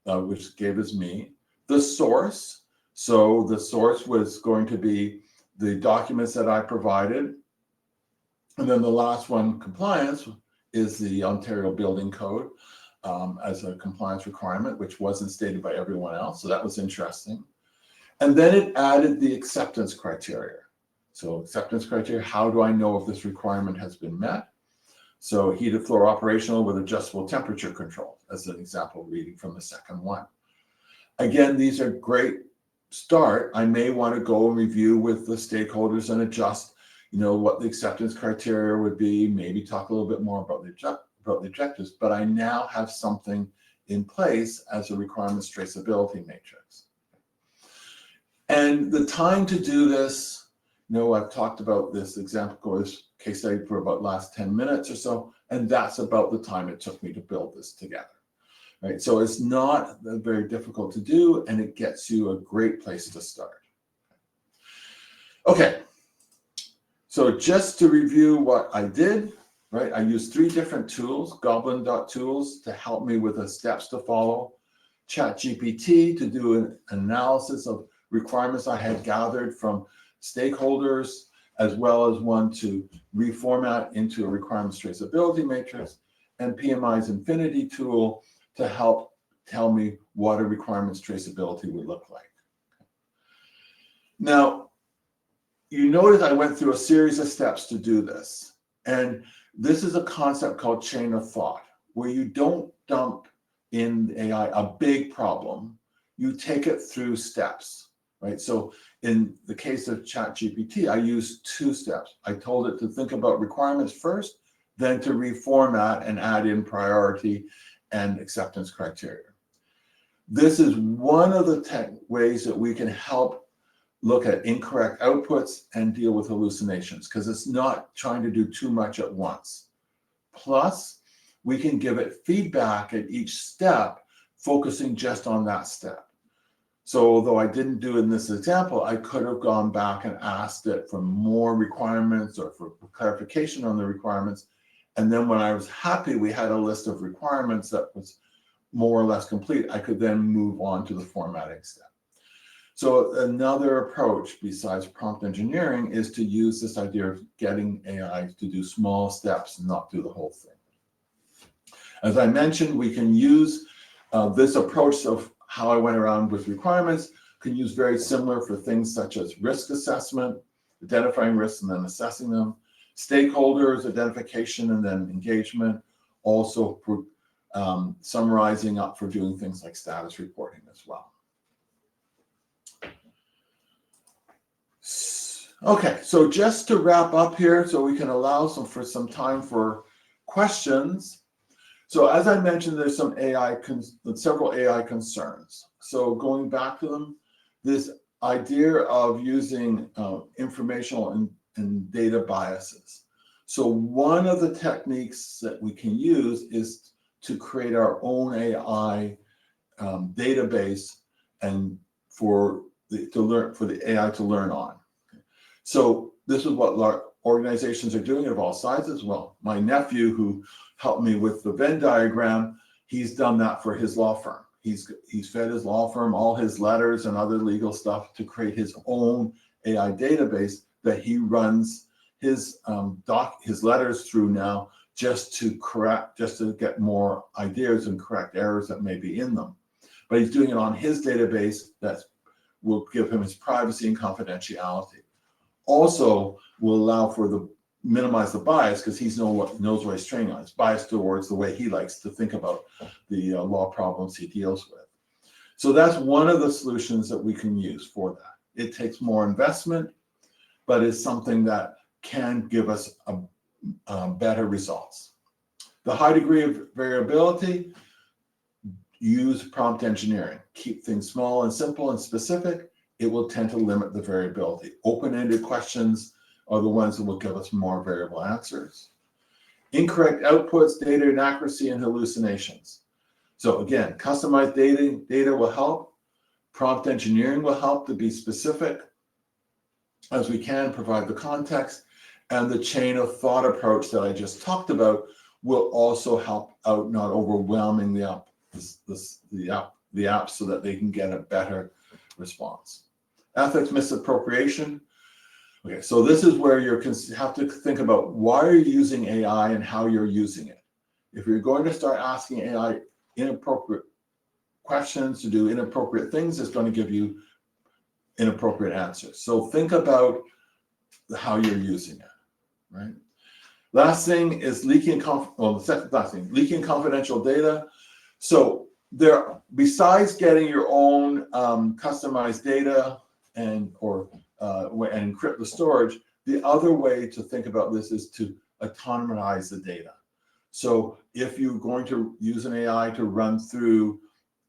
which gave us me. The source. So the source was going to be the documents that I provided. And then the last one, compliance, is the Ontario Building Code as a compliance requirement, which wasn't stated by everyone else. So that was interesting. And then it added the acceptance criteria. So acceptance criteria, how do I know if this requirement has been met? So heated floor operational with adjustable temperature control, as an example, reading from the second one. Again, these are great start. I may want to go and review with the stakeholders and adjust, what the acceptance criteria would be, maybe talk a little bit more about the objectives, but I now have something in place as a requirements traceability matrix. And the time to do this, I've talked about this example, this case study for about last 10 minutes or so, and that's about the time it took me to build this together. Right? So it's not very difficult to do, and it gets you a great place to start. Okay, so just to review what I did, right? I used 3 different tools, goblin.tools to help me with the steps to follow, ChatGPT to do an analysis of requirements I had gathered from stakeholders, as well as one to reformat into a requirements traceability matrix, and PMI's Infinity tool to help tell me what a requirements traceability would look like. Now, you notice I went through a series of steps to do this. And this is a concept called chain of thought, where you don't dump in AI a big problem, you take it through steps, right? So in the case of ChatGPT, I used 2 steps. I told it to think about requirements first, then to reformat and add in priority and acceptance criteria. This is one of the ways that we can help look at incorrect outputs and deal with hallucinations, because it's not trying to do too much at once. Plus, we can give it feedback at each step focusing just on that step. So although I didn't do it in this example, I could have gone back and asked it for more requirements or for clarification on the requirements. And then when I was happy, we had a list of requirements that was more or less complete, I could then move on to the formatting step. So another approach besides prompt engineering is to use this idea of getting AI to do small steps and not do the whole thing. As I mentioned, we can use this approach of how I went around with requirements, can use very similar for things such as risk assessment, identifying risks and then assessing them, stakeholders, identification and then engagement, also for summarizing up for doing things like status reporting as well. Okay, so just to wrap up here so we can allow some time for questions. So as I mentioned, there's some several AI concerns. So going back to them, this idea of using informational and data biases. So one of the techniques that we can use is to create our own AI database and for the AI to learn on. So this is what organizations are doing of all sizes. Well, my nephew, who helped me with the Venn diagram, he's done that for his law firm. He's fed his law firm all his letters and other legal stuff to create his own AI database that he runs his letters through now, just to get more ideas and correct errors that may be in them. But he's doing it on his database that will give him his privacy and confidentiality. Also will allow for minimize the bias, because he knows what he's training on. It's biased towards the way he likes to think about the law problems he deals with. So that's one of the solutions that we can use for that. It takes more investment, but it's something that can give us better results. The high degree of variability, use prompt engineering. Keep things small and simple and specific. It will tend to limit the variability. Open-ended questions are the ones that will give us more variable answers. Incorrect outputs, data inaccuracy, and hallucinations. So again, customized data will help. Prompt engineering will help to be specific as we can, provide the context. And the chain of thought approach that I just talked about will also help out not overwhelming the app so that they can get a better response. Ethics misappropriation. Okay, so this is where you have to think about why are you using AI and how you're using it. If you're going to start asking AI inappropriate questions to do inappropriate things, it's going to give you inappropriate answers. So think about how you're using it, right? Last thing is leaking confidential data. So besides getting your own customized data and encrypt the storage, the other way to think about this is to autonomize the data. So if you're going to use an AI to run through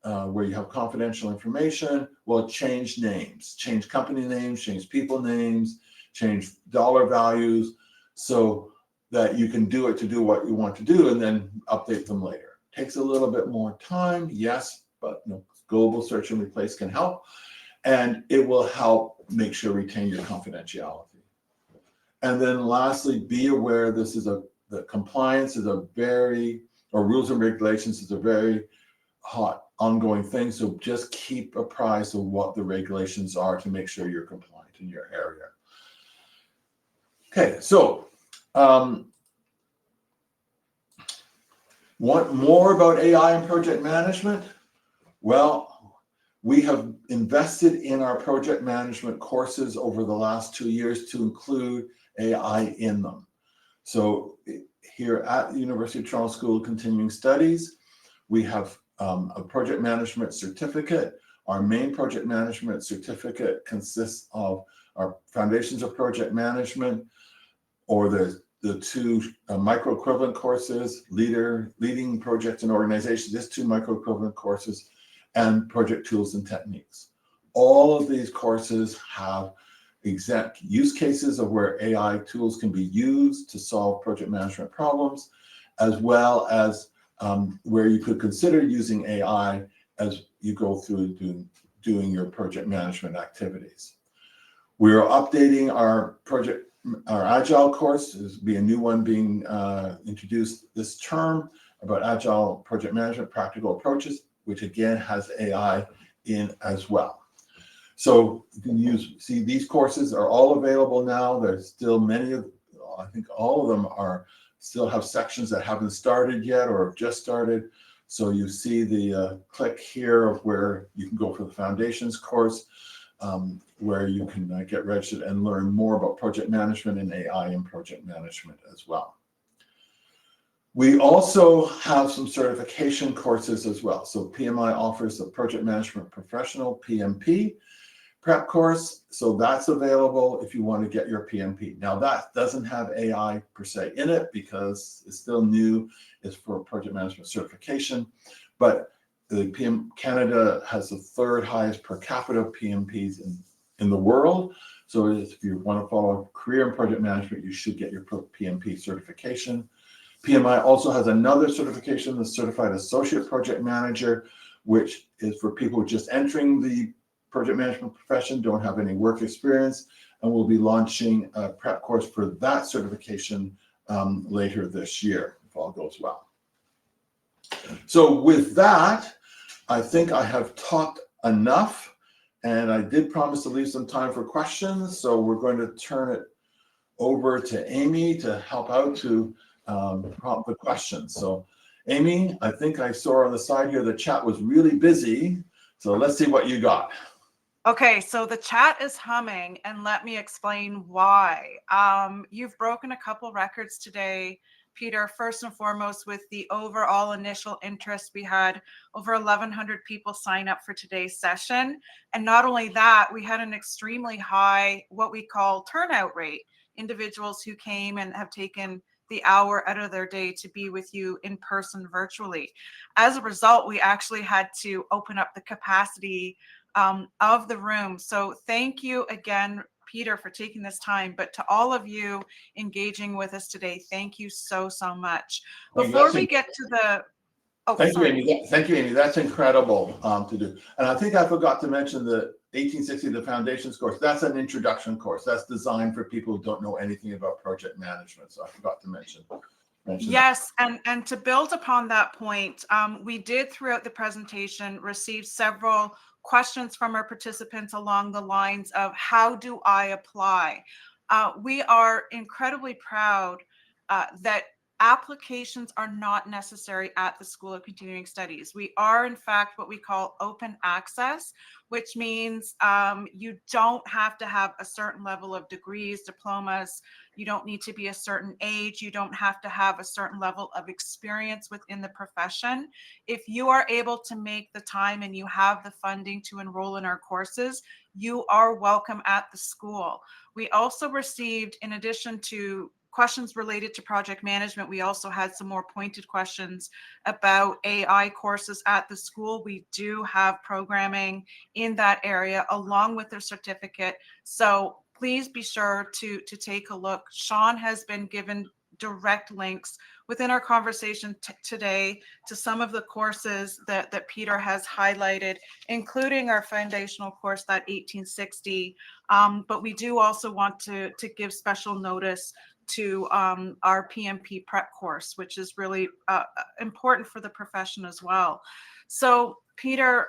where you have confidential information, well, change names, change company names, change people names, change dollar values, so that you can do it to do what you want to do and then update them later. Takes a little bit more time, yes, but global search and replace can help. And it will help make sure retain your confidentiality. And then lastly, be aware the compliance is or rules and regulations is a very hot ongoing thing. So just keep apprised of what the regulations are to make sure you're compliant in your area. Okay, so want more about AI and project management? Well, we have invested in our project management courses over the last 2 years to include AI in them. So here at the University of Toronto School of Continuing Studies, we have a project management certificate. Our main project management certificate consists of our Foundations of Project Management, or the two micro-equivalent courses, Leading Projects and Organizations, there's 2 micro-equivalent courses, and Project Tools and Techniques. All of these courses have exact use cases of where AI tools can be used to solve project management problems, as well as where you could consider using AI as you go through doing your project management activities. We are updating our Agile course. There's be a new one being introduced this term about Agile project management practical approaches, which again has AI in as well. So you can see these courses are all available now. There's still I think all of them still have sections that haven't started yet or have just started. So you see the click here of where you can go for the foundations course, where you can get registered and learn more about project management and AI in project management as well. We also have some certification courses as well. So PMI offers the Project Management Professional, PMP, prep course. So that's available if you want to get your PMP. Now that doesn't have AI per se in it because it's still new. It's for project management certification, but the Canada has the third highest per capita PMPs in the world. So if you want to follow a career in project management, you should get your PMP certification. PMI also has another certification, the Certified Associate Project Manager, which is for people just entering the project management profession, don't have any work experience, and we'll be launching a prep course for that certification later this year, if all goes well. So with that, I think I have talked enough, and I did promise to leave some time for questions, so we're going to turn it over to Amy to help out to prompt the questions. So Amy, I think I saw on the side here the chat was really busy, so let's see what you got. Okay, so the chat is humming, and let me explain why. You've broken a couple records today, Peter. First and foremost, with the overall initial interest, we had over 1,100 people sign up for today's session. And not only that, we had an extremely high, what we call turnout rate, individuals who came and have taken the hour out of their day to be with you in person virtually. As a result, we actually had to open up the capacity of the room. So thank you again, Peter, for taking this time. But to all of you engaging with us today, thank you so much. Before we get to the Thank you, Amy. Thank you, Amy. That's incredible to do. And I think I forgot to mention the 1860, the Foundations course. That's an introduction course. That's designed for people who don't know anything about project management. So I forgot to mention yes, that. And to build upon that point, we did throughout the presentation receive several questions from our participants along the lines of how do I apply? We are incredibly proud that applications are not necessary at the School of Continuing Studies. We are, in fact, what we call open access, which means you don't have to have a certain level of degrees, diplomas. You don't need to be a certain age. You don't have to have a certain level of experience within the profession. If you are able to make the time and you have the funding to enroll in our courses, you are welcome at the school. We also received, in addition to questions related to project management, we also had some more pointed questions about AI courses at the school. We do have programming in that area along with their certificate. So please be sure to take a look. Sean has been given direct links within our conversation today to some of the courses that Peter has highlighted, including our foundational course, that 1860. But we do also want to give special notice to our PMP prep course, which is really important for the profession as well. So Peter,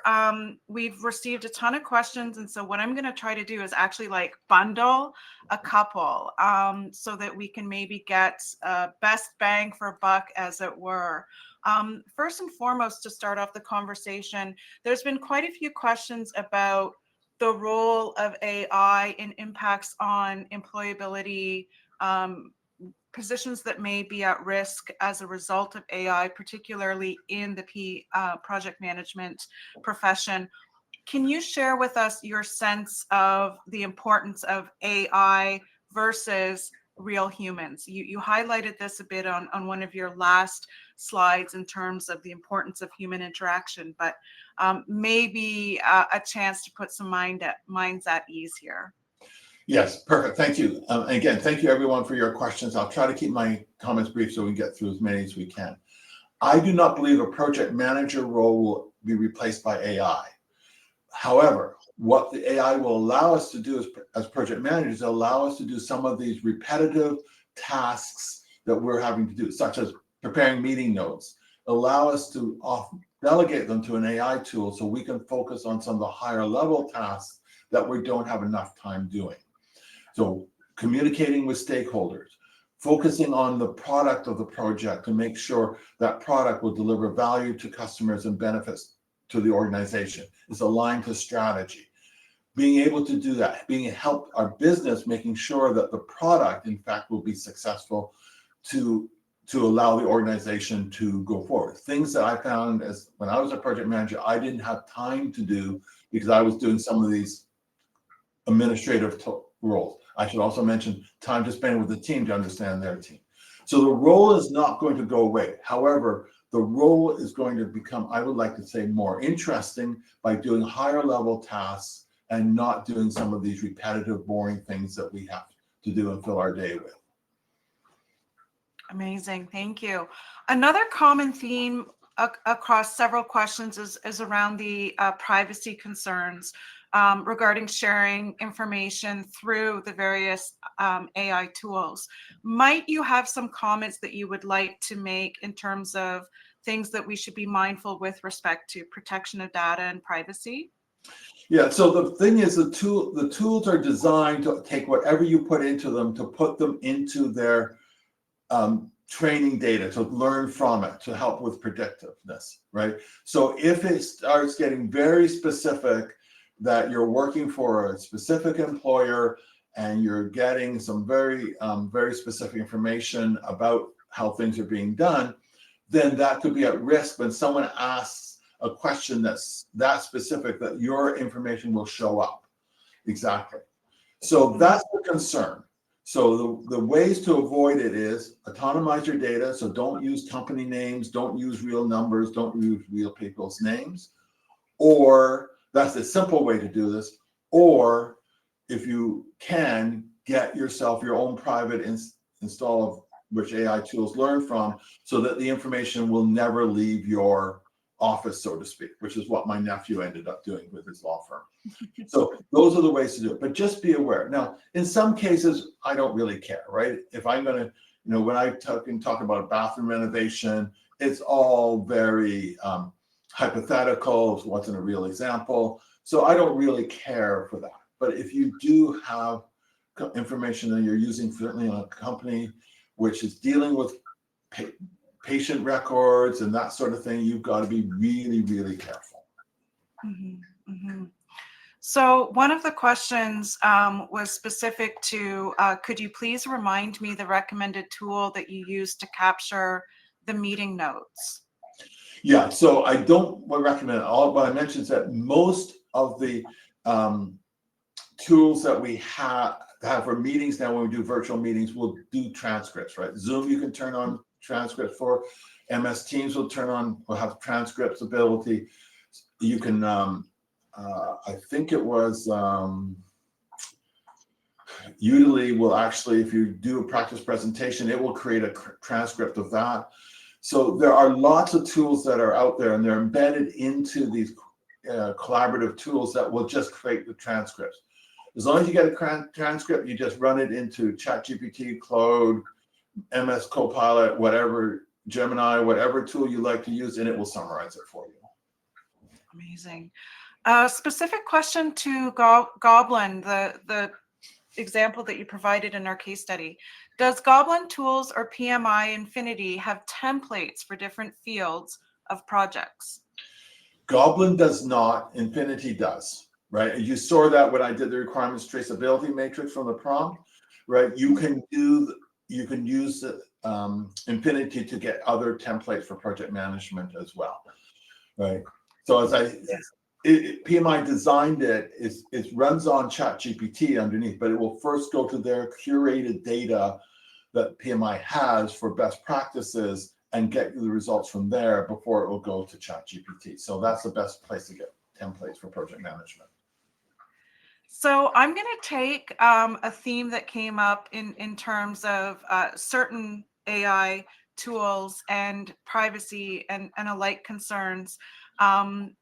we've received a ton of questions. And so what I'm going to try to do is actually bundle a couple so that we can maybe get best bang for buck, as it were. First and foremost, to start off the conversation, there's been quite a few questions about the role of AI and impacts on employability, positions that may be at risk as a result of AI, particularly in the project management profession. Can you share with us your sense of the importance of AI versus real humans? You highlighted this a bit on one of your last slides in terms of the importance of human interaction, but maybe a chance to put some minds at ease here. Yes, perfect. Thank you. Again, thank you everyone for your questions. I'll try to keep my comments brief so we can get through as many as we can. I do not believe a project manager role be replaced by AI. However, what the AI will allow us to do as project managers, allow us to do some of these repetitive tasks that we're having to do, such as preparing meeting notes, allow us to delegate them to an AI tool so we can focus on some of the higher level tasks that we don't have enough time doing. So communicating with stakeholders, focusing on the product of the project to make sure that product will deliver value to customers and benefits to the organization. It's aligned to strategy. Being able to do that, being help our business, making sure that the product, in fact, will be successful to allow the organization to go forward. Things that I found as when I was a project manager, I didn't have time to do because I was doing some of these administrative roles. I should also mention time to spend with the team to understand their team. So the role is not going to go away. However, the role is going to become, I would like to say, more interesting by doing higher level tasks and not doing some of these repetitive, boring things that we have to do and fill our day with. Amazing, thank you. Another common theme across several questions is around the privacy concerns regarding sharing information through the various AI tools. Might you have some comments that you would like to make in terms of things that we should be mindful with respect to protection of data and privacy? Yeah, so the thing is the tools are designed to take whatever you put into them, to put them into their training data, to learn from it, to help with predictiveness, right? So if it starts getting very specific that you're working for a specific employer and you're getting some very specific information about how things are being done, then that could be at risk when someone asks a question that's that specific that your information will show up. Exactly. So that's the concern. So the ways to avoid it is autonomize your data. So don't use company names, don't use real numbers, don't use real people's names. Or that's the simple way to do this. Or if you can, get yourself your own private install of which AI tools learn from so that the information will never leave your office, so to speak, which is what my nephew ended up doing with his law firm. So those are the ways to do it, but just be aware. Now, in some cases, I don't really care, right? If I'm going to, when I talk about a bathroom renovation, it's all very hypothetical. It wasn't a real example. So I don't really care for that. But if you do have information that you're using, certainly on a company which is dealing with patient records and that sort of thing, you've got to be really, really careful. Mm-hmm, mm-hmm. So one of the questions was specific to, could you please remind me the recommended tool that you use to capture the meeting notes? Yeah, so I don't recommend all. What I mentioned is that most of the tools that we have for meetings now, when we do virtual meetings, will do transcripts, right? Zoom, you can turn on transcripts for. MS Teams will have transcripts ability. You can, I think it was, Udemy will actually, if you do a practice presentation, it will create a transcript of that. So there are lots of tools that are out there and they're embedded into these collaborative tools that will just create the transcripts. As long as you get a transcript, you just run it into ChatGPT, Claude, MS Copilot, whatever, Gemini, whatever tool you like to use, and it will summarize it for you. Amazing. Specific question to Goblin, the example that you provided in our case study. Does Goblin Tools or PMI Infinity have templates for different fields of projects? Goblin does not, Infinity does, right? You saw that when I did the requirements traceability matrix from the prompt, right? You can use Infinity to get other templates for project management as well, right? So as PMI designed it, it runs on ChatGPT underneath, but it will first go to their curated data that PMI has for best practices and get the results from there before it will go to ChatGPT. So that's the best place to get templates for project management. So I'm going to take a theme that came up in terms of certain AI tools and privacy and alike concerns.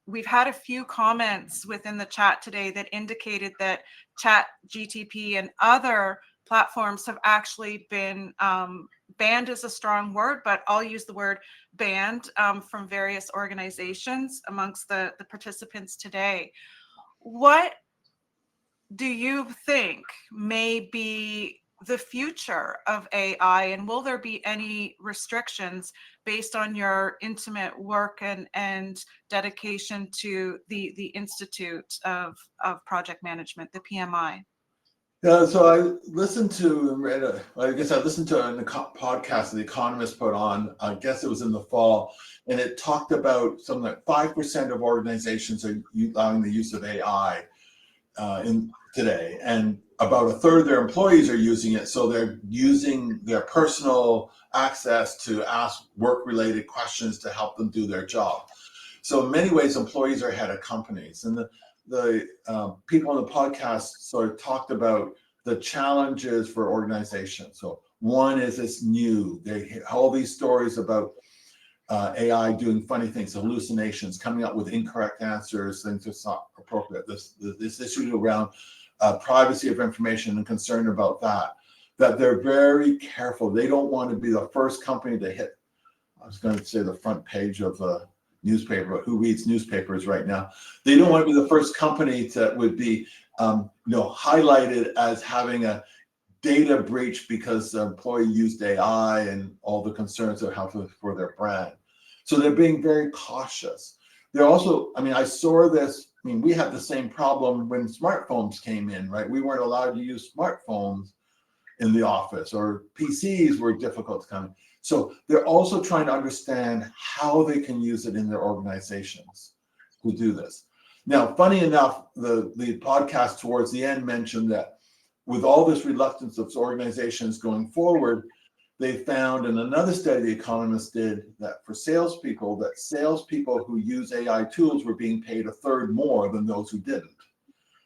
We've had a few comments within the chat today that indicated that Chat GTP and other platforms have actually been banned is a strong word, but I'll use the word banned from various organizations amongst the participants today. What do you think may be the future of AI, and will there be any restrictions based on your intimate work and dedication to the Institute of Project Management, the PMI? Yeah, so I listened to and read I guess I listened to a podcast The Economist put on, I guess it was in the fall, and it talked about something like 5% of organizations are allowing the use of AI in today, and about a third of their employees are using it. So they're using their personal access to ask work-related questions to help them do their job. So in many ways, employees are ahead of companies. And the people on the podcast sort of talked about the challenges for organizations. So one is it's new. They hear all these stories about AI doing funny things, hallucinations, coming up with incorrect answers, things that's not appropriate. This issue around privacy of information and concern about that they're very careful. They don't want to be the first company to hit, I was going to say the front page of a newspaper, but who reads newspapers right now? They don't want to be the first company that would be highlighted as having a data breach because the employee used AI and all the concerns they have for their brand. So they're being very cautious. They're also, I saw this, we had the same problem when smartphones came in, right? We weren't allowed to use smartphones in the office, or PCs were difficult to come in. So they're also trying to understand how they can use it in their organizations to do this. Now, funny enough, the podcast towards the end mentioned that with all this reluctance of organizations going forward, they found in another study The Economist did that for salespeople who use AI tools were being paid a third more than those who didn't.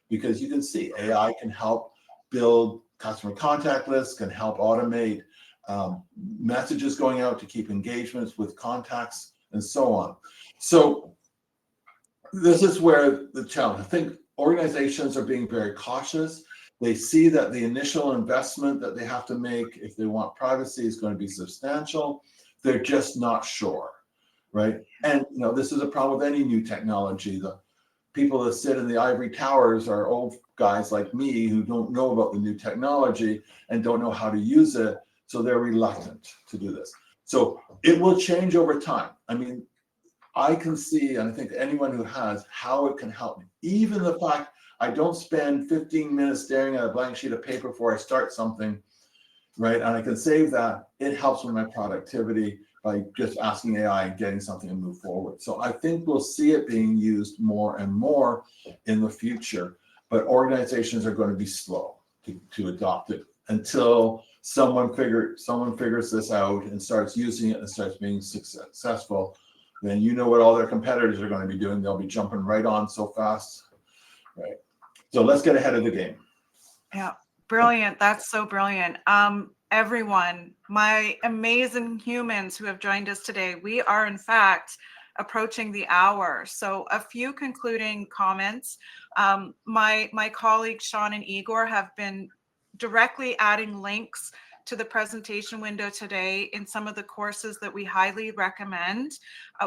Because you can see AI can help build customer contact lists, can help automate messages going out to keep engagements with contacts and so on. So this is where the challenge. I think organizations are being very cautious. They see that the initial investment that they have to make if they want privacy is going to be substantial. They're just not sure, right? And this is a problem with any new technology. The people that sit in the ivory towers are old guys like me who don't know about the new technology and don't know how to use it, so they're reluctant to do this. So it will change over time. I can see, and I think anyone who has, how it can help me. Even the fact I don't spend 15 minutes staring at a blank sheet of paper before I start something, right? And I can save that. It helps with my productivity by just asking AI and getting something to move forward. So I think we'll see it being used more and more in the future, but organizations are going to be slow to adopt it until someone figures this out and starts using it and starts being successful. Then what all their competitors are going to be doing. They'll be jumping right on so fast, right? So let's get ahead of the game. Yeah, brilliant. That's so brilliant. Everyone, my amazing humans who have joined us today, we are in fact approaching the hour. So a few concluding comments. My colleagues Sean and Igor have been directly adding links to the presentation window today in some of the courses that we highly recommend.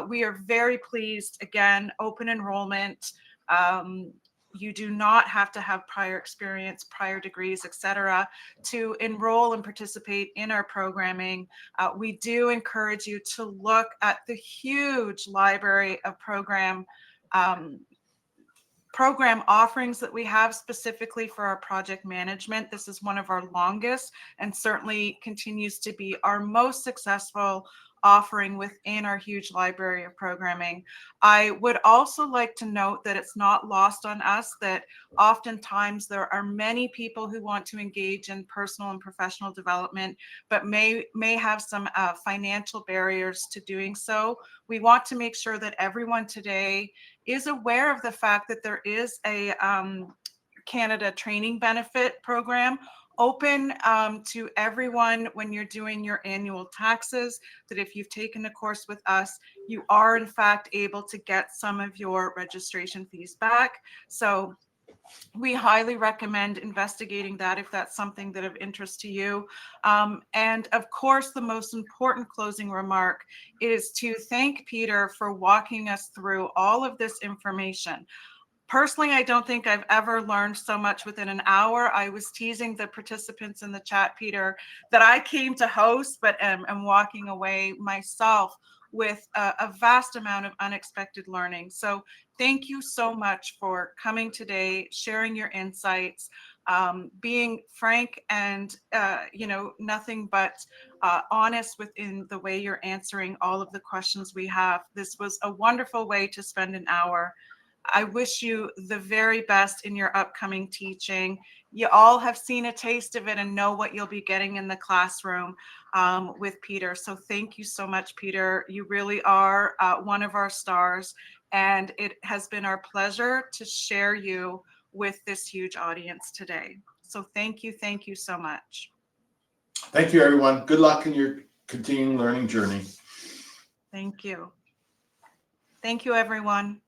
We are very pleased, again, open enrollment. You do not have to have prior experience, prior degrees, etc., to enroll and participate in our programming. We do encourage you to look at the huge library of program offerings that we have specifically for our project management. This is one of our longest and certainly continues to be our most successful offering within our huge library of programming. I would also like to note that it's not lost on us that oftentimes there are many people who want to engage in personal and professional development, but may have some financial barriers to doing so. We want to make sure that everyone today is aware of the fact that there is a Canada Training Benefit Program open to everyone when you're doing your annual taxes, that if you've taken a course with us, you are in fact able to get some of your registration fees back. So we highly recommend investigating that if that's something that of interest to you. And of course, the most important closing remark is to thank Peter for walking us through all of this information. Personally, I don't think I've ever learned so much within an hour. I was teasing the participants in the chat, Peter, that I came to host, but am walking away myself with a vast amount of unexpected learning. So thank you so much for coming today, sharing your insights, being frank and, nothing but honest within the way you're answering all of the questions we have. This was a wonderful way to spend an hour. I wish you the very best in your upcoming teaching. You all have seen a taste of it and know what you'll be getting in the classroom with Peter. So thank you so much, Peter. You really are one of our stars, and it has been our pleasure to share you with this huge audience today. So thank you so much. Thank you, everyone. Good luck in your continuing learning journey. Thank you. Thank you, everyone.